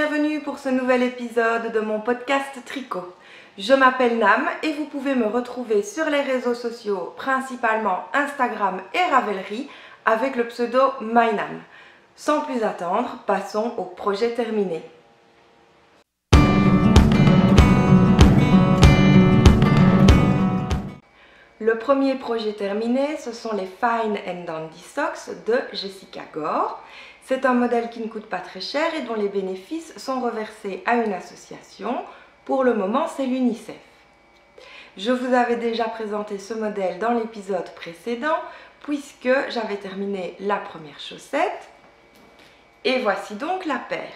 bienvenue pour ce nouvel épisode de mon podcast Tricot. Je m'appelle Nam et vous pouvez me retrouver sur les réseaux sociaux, principalement Instagram et Ravelry, avec le pseudo MyNam. Sans plus attendre, passons au projet terminé. Le premier projet terminé, ce sont les Fine and Dandy Socks de Jessica Gore. C'est un modèle qui ne coûte pas très cher et dont les bénéfices sont reversés à une association. Pour le moment, c'est l'UNICEF. Je vous avais déjà présenté ce modèle dans l'épisode précédent puisque j'avais terminé la première chaussette. Et voici donc la paire.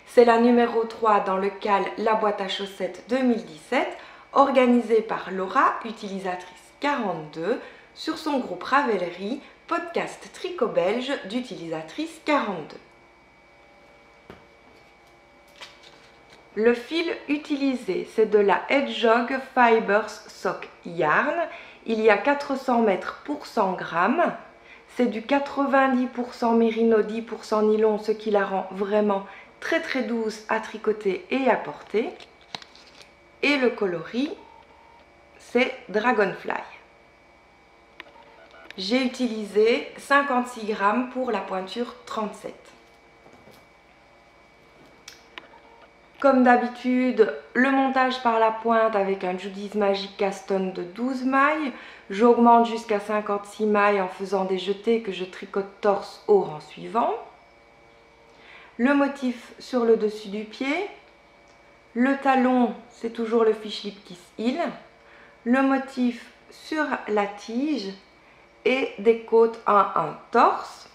C'est la numéro 3 dans le cal La boîte à chaussettes 2017, organisée par Laura, utilisatrice 42, sur son groupe Ravelry, podcast tricot belge d'utilisatrice 42. Le fil utilisé, c'est de la Hedgehog Fibers Sock Yarn. Il y a 400 mètres pour 100 grammes. C'est du 90% mérino, 10% nylon, ce qui la rend vraiment très douce à tricoter et à porter. Et le coloris, c'est Dragonfly. J'ai utilisé 56 grammes pour la pointure 37. Comme d'habitude, le montage par la pointe avec un Judy's Magic Caston de 12 mailles. J'augmente jusqu'à 56 mailles en faisant des jetés que je tricote torse au rang suivant. Le motif sur le dessus du pied. Le talon, c'est toujours le Fish Lip Kiss Heel. Le motif sur la tige et des côtes un torse.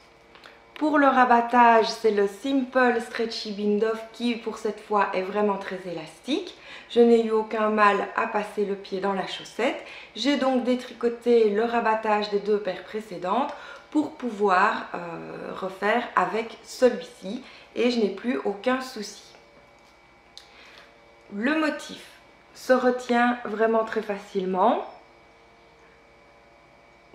Pour le rabattage, c'est le Simple Stretchy Bindoff qui pour cette fois est vraiment très élastique. Je n'ai eu aucun mal à passer le pied dans la chaussette. J'ai donc détricoté le rabattage des deux paires précédentes pour pouvoir refaire avec celui-ci et je n'ai plus aucun souci. Le motif se retient vraiment très facilement.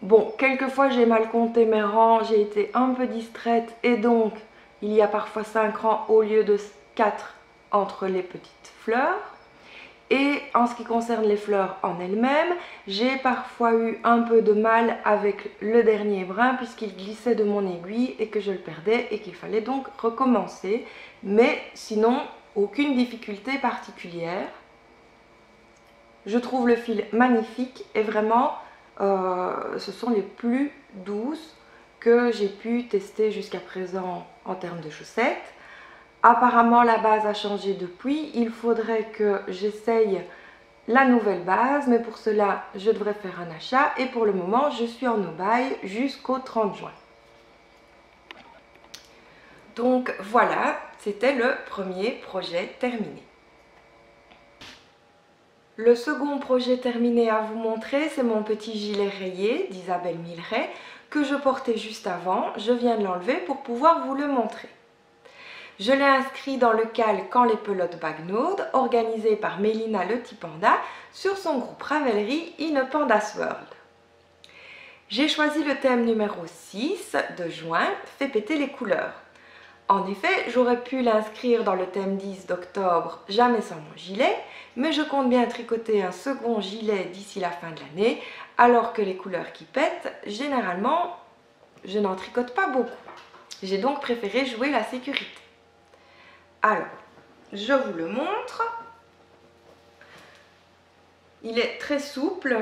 Bon, quelquefois j'ai mal compté mes rangs, j'ai été un peu distraite et donc il y a parfois 5 rangs au lieu de 4 entre les petites fleurs. Et en ce qui concerne les fleurs en elles-mêmes, j'ai parfois eu un peu de mal avec le dernier brin puisqu'il glissait de mon aiguille et que je le perdais et qu'il fallait donc recommencer. Mais sinon, aucune difficulté particulière. Je trouve le fil magnifique et vraiment ce sont les plus douces que j'ai pu tester jusqu'à présent en termes de chaussettes. Apparemment la base a changé depuis, il faudrait que j'essaye la nouvelle base, mais pour cela je devrais faire un achat et pour le moment je suis en no-buy jusqu'au 30 juin. Donc voilà, c'était le premier projet terminé. Le second projet terminé à vous montrer, c'est mon petit gilet rayé d'Isabelle Milleret que je portais juste avant. Je viens de l'enlever pour pouvoir vous le montrer. Je l'ai inscrit dans le cal Quand les pelotes bagnodent, organisé par Mélina le petit panda sur son groupe Ravelry In a Panda's World. J'ai choisi le thème numéro 6 de juin, Fais péter les couleurs. En effet, j'aurais pu l'inscrire dans le thème 10 d'octobre, Jamais sans mon gilet, mais je compte bien tricoter un second gilet d'ici la fin de l'année, alors que les couleurs qui pètent, généralement, je n'en tricote pas beaucoup. J'ai donc préféré jouer la sécurité. Alors, je vous le montre. Il est très souple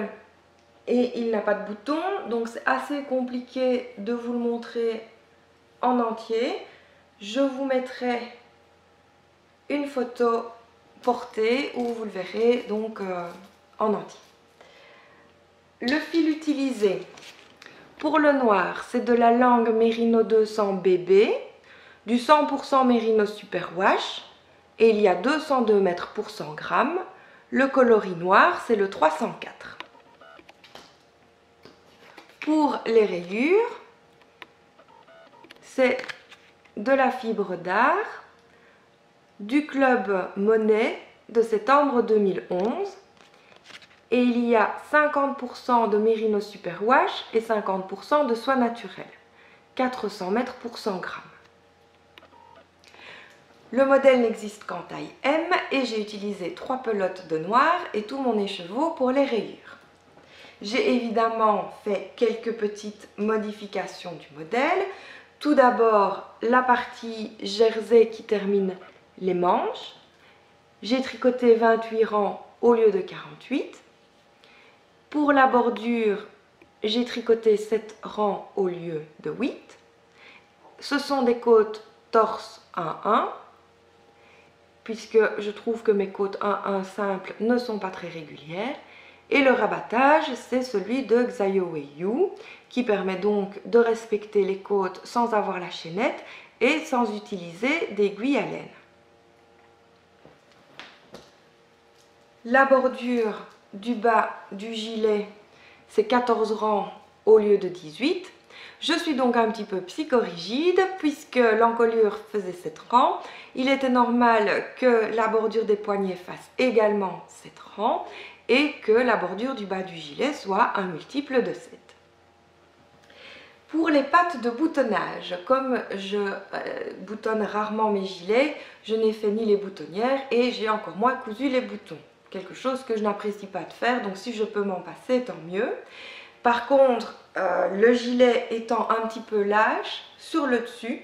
et il n'a pas de bouton, donc c'est assez compliqué de vous le montrer en entier. Je vous mettrai une photo portée où vous le verrez donc en entier. Le fil utilisé pour le noir, c'est de la langue Mérino 200 BB, du 100% Mérino Superwash et il y a 202 mètres pour 100 grammes. Le coloris noir, c'est le 304. Pour les rayures, c'est de la fibre d'art du club Monet de septembre 2011 et il y a 50% de Mérino Superwash et 50% de soie naturelle, 400 mètres pour 100 grammes. Le modèle n'existe qu'en taille M et j'ai utilisé 3 pelotes de noir et tout mon écheveau pour les rayures. J'ai évidemment fait quelques petites modifications du modèle. Tout d'abord, la partie jersey qui termine les manches. J'ai tricoté 28 rangs au lieu de 48. Pour la bordure, j'ai tricoté 7 rangs au lieu de 8. Ce sont des côtes torse 1-1, puisque je trouve que mes côtes 1-1 simples ne sont pas très régulières. Et le rabattage, c'est celui de Xayowei-yu, qui permet donc de respecter les côtes sans avoir la chaînette et sans utiliser d'aiguille à laine. La bordure du bas du gilet, c'est 14 rangs au lieu de 18. Je suis donc un petit peu psychorigide puisque l'encolure faisait 7 rangs. Il était normal que la bordure des poignets fasse également 7 rangs et que la bordure du bas du gilet soit un multiple de 7. Pour les pattes de boutonnage, comme je boutonne rarement mes gilets, je n'ai fait ni les boutonnières et j'ai encore moins cousu les boutons. Quelque chose que je n'apprécie pas de faire, donc si je peux m'en passer, tant mieux. Par contre, le gilet étant un petit peu lâche sur le dessus,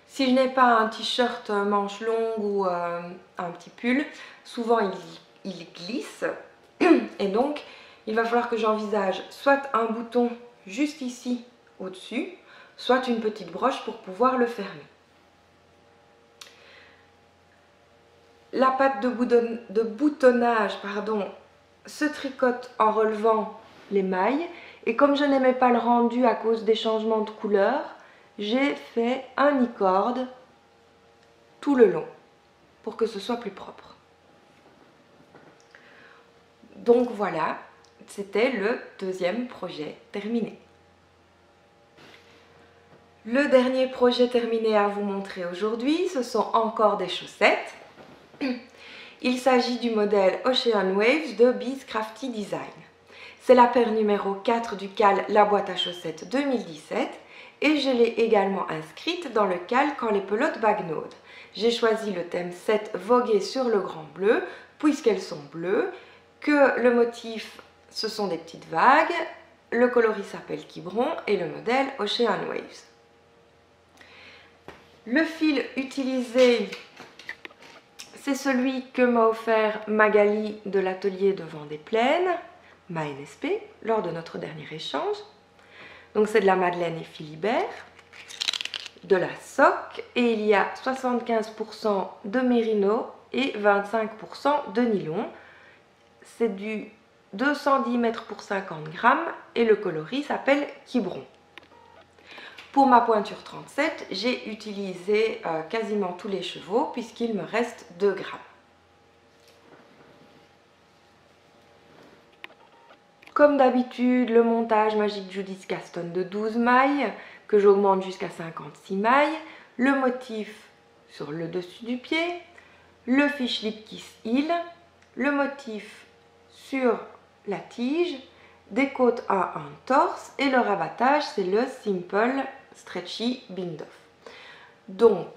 si je n'ai pas un t-shirt manche longue ou un petit pull, souvent il glisse et donc il va falloir que j'envisage soit un bouton juste ici au-dessus, soit une petite broche pour pouvoir le fermer. La patte de boutonnage se tricote en relevant les mailles et comme je n'aimais pas le rendu à cause des changements de couleur, j'ai fait un i-cord tout le long pour que ce soit plus propre. Donc voilà, c'était le deuxième projet terminé. Le dernier projet terminé à vous montrer aujourd'hui, ce sont encore des chaussettes. Il s'agit du modèle Ocean Waves de Bees Crafty Design. C'est la paire numéro 4 du cal La boîte à chaussettes 2017 et je l'ai également inscrite dans le cal Quand les pelotes bagnaudent. J'ai choisi le thème 7 vogué sur le grand bleu puisqu'elles sont bleues, que le motif ce sont des petites vagues, le coloris s'appelle Quiberon et le modèle Ocean Waves. Le fil utilisé, c'est celui que m'a offert Magali de l'atelier de Vendée-Plaine, ma NSP, lors de notre dernier échange. Donc c'est de la Madeleine et Philibert, de la soque, et il y a 75% de mérino et 25% de nylon. C'est du 210 mètres pour 50 grammes et le coloris s'appelle Quiberon. Pour ma pointure 37, j'ai utilisé quasiment tous les chevaux puisqu'il me reste 2 grammes. Comme d'habitude, le montage Magic Judith Caston de 12 mailles que j'augmente jusqu'à 56 mailles, le motif sur le dessus du pied, le fish lip kiss heel, le motif sur la tige, des côtes à un torse et le rabattage c'est le Simple Stretchy Bind Off. Donc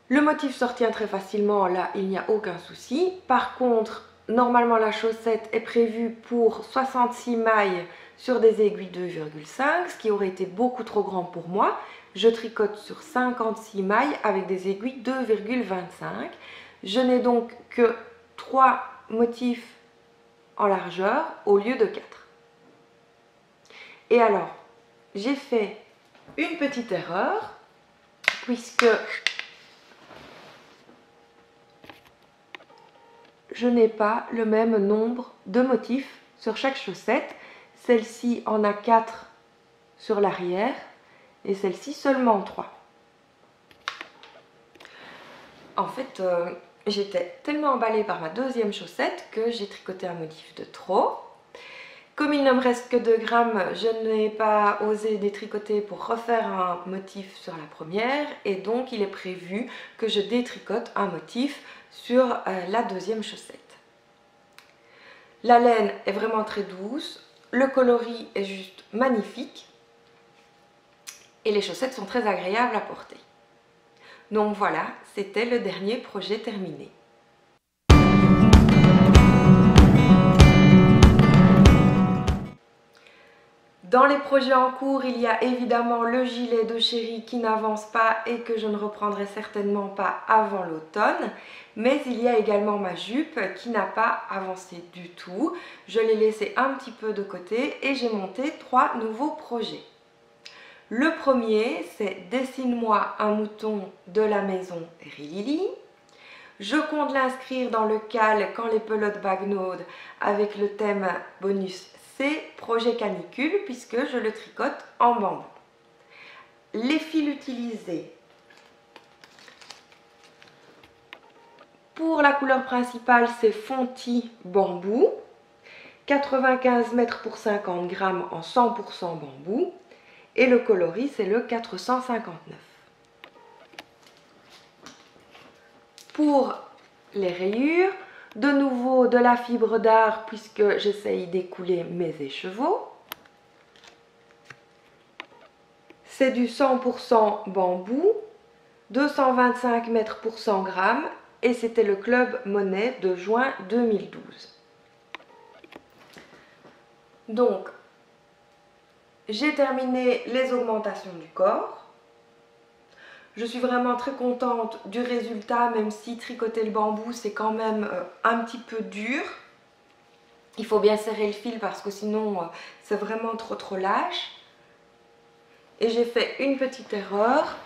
le motif se retient très facilement, là il n'y a aucun souci. Par contre, normalement la chaussette est prévue pour 66 mailles sur des aiguilles 2,5, ce qui aurait été beaucoup trop grand pour moi. Je tricote sur 56 mailles avec des aiguilles 2,25. Je n'ai donc que 3 motifs en largeur au lieu de 4. Et alors, j'ai fait une petite erreur puisque je n'ai pas le même nombre de motifs sur chaque chaussette. Celle-ci en a 4 sur l'arrière et celle-ci seulement 3. En fait, j'étais tellement emballée par ma deuxième chaussette que j'ai tricoté un motif de trop. Comme il ne me reste que 2 grammes, je n'ai pas osé détricoter pour refaire un motif sur la première et donc il est prévu que je détricote un motif sur la deuxième chaussette. La laine est vraiment très douce, le coloris est juste magnifique et les chaussettes sont très agréables à porter. Donc voilà, c'était le dernier projet terminé. Dans les projets en cours, il y a évidemment le gilet de chéri qui n'avance pas et que je ne reprendrai certainement pas avant l'automne. Mais il y a également ma jupe qui n'a pas avancé du tout. Je l'ai laissée un petit peu de côté et j'ai monté 3 nouveaux projets. Le premier, c'est Dessine-moi un mouton de la maison Rilili. Je compte l'inscrire dans le cal quand les pelotes bagnaudes avec le thème bonus C, projet canicule, puisque je le tricote en bambou. Les fils utilisés. Pour la couleur principale, c'est Fonti bambou. 95 mètres pour 50 grammes en 100% bambou. Et le coloris, c'est le 459. Pour les rayures, de nouveau de la fibre d'art puisque j'essaye d'écouler mes écheveaux. C'est du 100% bambou, 225 mètres pour 100 grammes et c'était le Club Monet de juin 2012. Donc, j'ai terminé les augmentations du corps. Je suis vraiment très contente du résultat, même si tricoter le bambou, c'est quand même un petit peu dur. Il faut bien serrer le fil parce que sinon, c'est vraiment trop lâche. Et j'ai fait une petite erreur,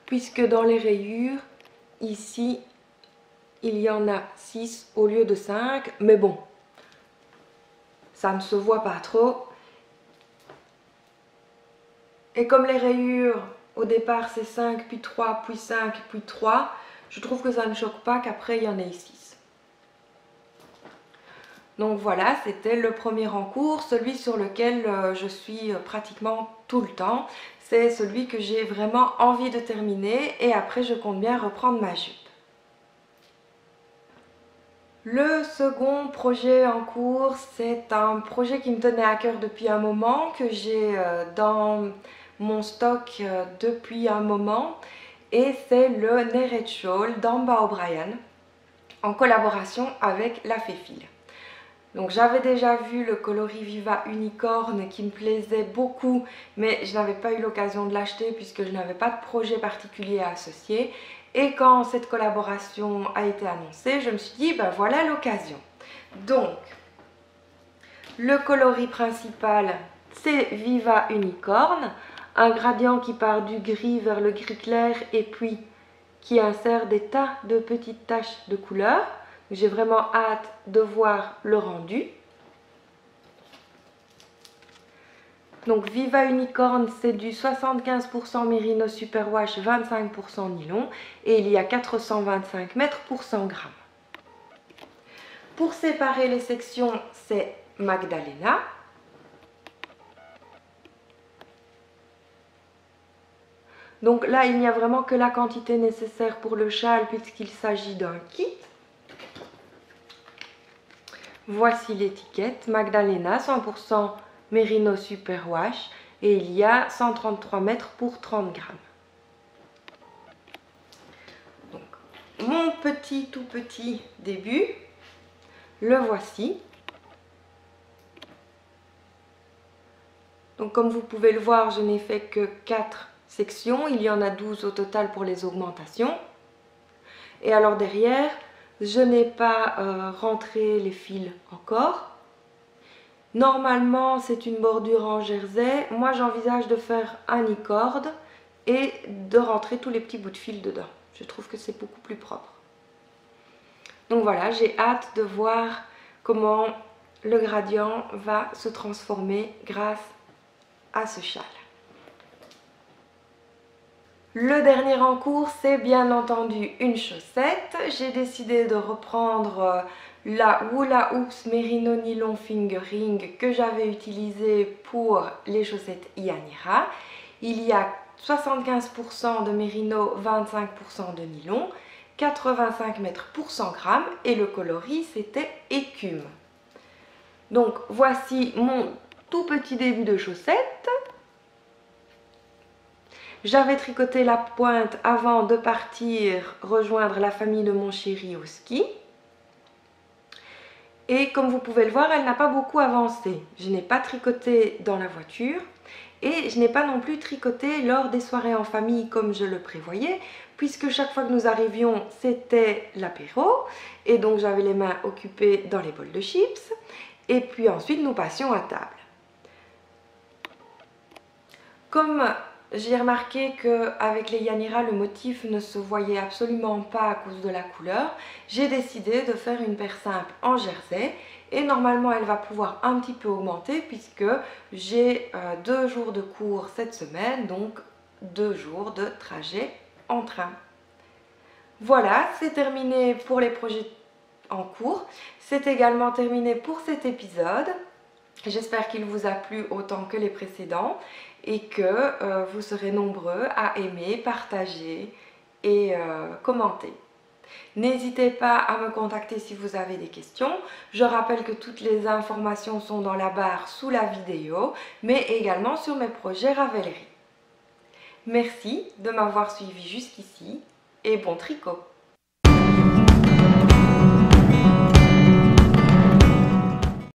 puisque dans les rayures, ici, il y en a 6 au lieu de 5. Mais bon, ça ne se voit pas trop. Et comme les rayures, au départ c'est 5, puis 3, puis 5, puis 3, je trouve que ça ne choque pas qu'après il y en ait 6. Donc voilà, c'était le premier en cours, celui sur lequel je suis pratiquement tout le temps. C'est celui que j'ai vraiment envie de terminer et après je compte bien reprendre ma jupe. Le second projet en cours, c'est un projet qui me tenait à cœur depuis un moment, que j'ai dans mon stock depuis un moment, et c'est le Nered Shawl d'Amba O'Brien en collaboration avec la Féfile. Donc j'avais déjà vu le coloris Viva Unicorn qui me plaisait beaucoup, mais je n'avais pas eu l'occasion de l'acheter puisque je n'avais pas de projet particulier à associer. Et quand cette collaboration a été annoncée, je me suis dit, ben voilà l'occasion. Donc, le coloris principal, c'est Viva Unicorn, un gradient qui part du gris vers le gris clair et puis qui insère des tas de petites taches de couleur. J'ai vraiment hâte de voir le rendu. Donc Viva Unicorn, c'est du 75% Merino Superwash, 25% nylon et il y a 425 mètres pour 100 grammes. Pour séparer les sections, c'est Magdalena. Donc là, il n'y a vraiment que la quantité nécessaire pour le châle puisqu'il s'agit d'un kit. Voici l'étiquette, Magdalena 100% Merino Superwash et il y a 133 mètres pour 30 grammes. Donc, mon tout petit début, le voici. Donc comme vous pouvez le voir, je n'ai fait que 4 sections, il y en a 12 au total pour les augmentations. Et alors derrière, je n'ai pas rentré les fils encore. Normalement, c'est une bordure en jersey. Moi, j'envisage de faire un e-cord et de rentrer tous les petits bouts de fil dedans. Je trouve que c'est beaucoup plus propre. Donc voilà, j'ai hâte de voir comment le gradient va se transformer grâce à ce châle. Le dernier en cours, c'est bien entendu une chaussette. J'ai décidé de reprendre la Hula Hoops Merino Nylon Fingering que j'avais utilisée pour les chaussettes Yanira. Il y a 75% de Merino, 25% de nylon, 85 mètres pour 100 grammes et le coloris c'était écume. Donc voici mon tout petit début de chaussette. J'avais tricoté la pointe avant de partir rejoindre la famille de mon chéri au ski. Et comme vous pouvez le voir, elle n'a pas beaucoup avancé. Je n'ai pas tricoté dans la voiture et je n'ai pas non plus tricoté lors des soirées en famille comme je le prévoyais, puisque chaque fois que nous arrivions, c'était l'apéro et donc j'avais les mains occupées dans les bols de chips et puis ensuite nous passions à table. Comme j'ai remarqué qu'avec les Yanira, le motif ne se voyait absolument pas à cause de la couleur, j'ai décidé de faire une paire simple en jersey et normalement elle va pouvoir un petit peu augmenter puisque j'ai 2 jours de cours cette semaine, donc 2 jours de trajet en train. Voilà, c'est terminé pour les projets en cours. C'est également terminé pour cet épisode. J'espère qu'il vous a plu autant que les précédents et que vous serez nombreux à aimer, partager et commenter. N'hésitez pas à me contacter si vous avez des questions. Je rappelle que toutes les informations sont dans la barre sous la vidéo, mais également sur mes projets Ravelry. Merci de m'avoir suivi jusqu'ici et bon tricot!